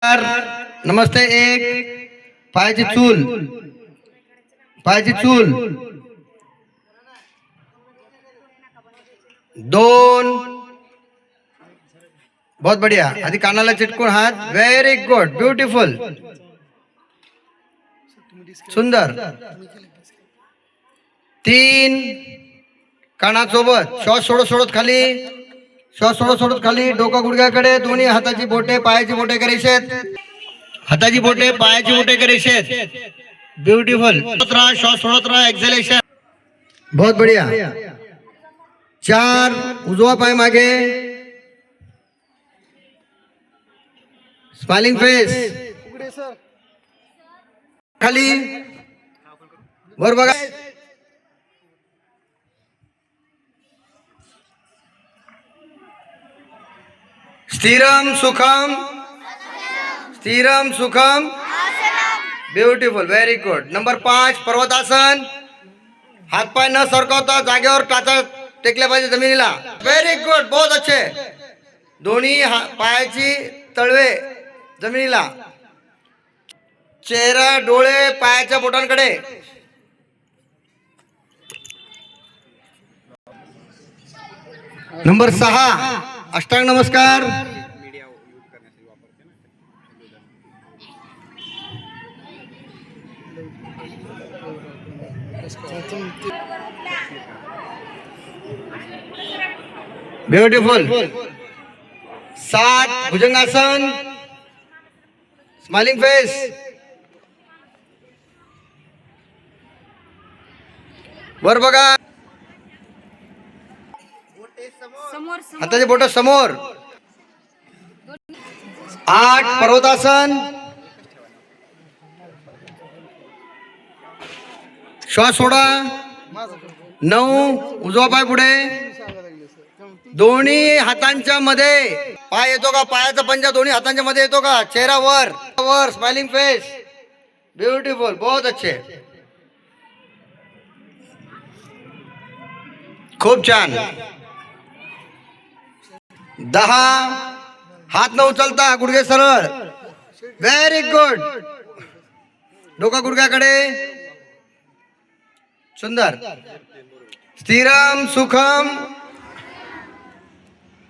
नमस्ते. एक पायाची चूल, पायाची चूल. दोन. बहुत बढ़िया. आधी कानाला चिटकून हात. व्हेरी गुड, ब्युटिफुल, सुंदर. तीन. कानासोबत श्वास सोडत सोडत खाली, श्वास सोडत सोडत खाली. डोकं गुडघ्याकडे. दोन्ही हाताची बोटे पायाची बोटे करेशेत. हाताची बोटे पायाची बोटे करेशेत. ब्युटिफुल. श्वास सोडत राहा. एक्झलेशन. बहुत बढ़िया. चार. उजवा पाय मागे. Smiling face. खाली वर बघा. स्थिरम सुखम, स्थिरम सुखम. Beautiful, very good. नंबर 5 पर्वतासन. हातपाय न सरकवता जागेवर टाचा टेकल्या पाहिजे जमिनीला. व्हेरी गुड, बहुत अच्छे. दोन्ही पायाची तळवे जमिनीला. चेहरा डोळे पायाच्या बोटांकडे. नंबर 6 अष्टांग नमस्कार. ब्युटिफुल. 7 भुजंगासन. Smiling face. वर बघा. हाताचे बोट समोर. 8 पर्वतासन. श्वास सोडा. 9 उजवा पाय पुढे. दोन्ही हातांच्या मध्ये. पाय येतो का? पायाचा पंजा दोन्ही हातांच्या मध्ये येतो का? चेहरा वर वर. Smiling face. ब्युटिफुल, बहुत अच्छे, खूप छान. 10 हात न उचलता गुडघे सरळ. Very good. डोका गुडघ्याकडे. सुंदर. स्थिरम सुखम.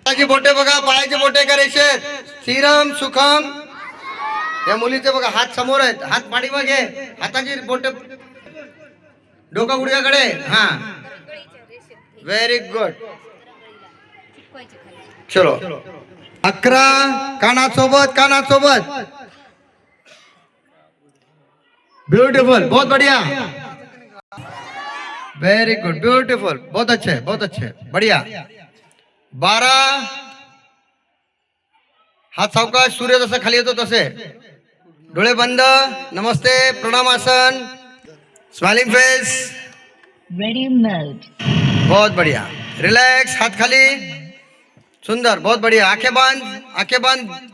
हाताची बोटे बघा पायाची बोटे करायचे. स्थिरम सुखम. या मुलीचे बघा हात समोर आहेत. हात पाठीमागे. हाताची बोटे डोका गुडघ्याकडे. हा, व्हेरी गुड. चलो. 11 कानासोबत कानासोबत. ब्यूटीफुल, बहुत बढ़िया, वेरी गुड, ब्यूटीफुल, बहुत अच्छे बहुत अच्छे, बढ़िया. 12 हात सावकाश. सूर्य जसा खाली येतो तसे. डोळे बंद. नमस्ते प्रणामासन. Smiling face. Ready mode. बहुत बढ़िया. रिलैक्स. हाथ खाली. सुंदर, बहुत बढ़िया. आंखें बंद आंखें बंद.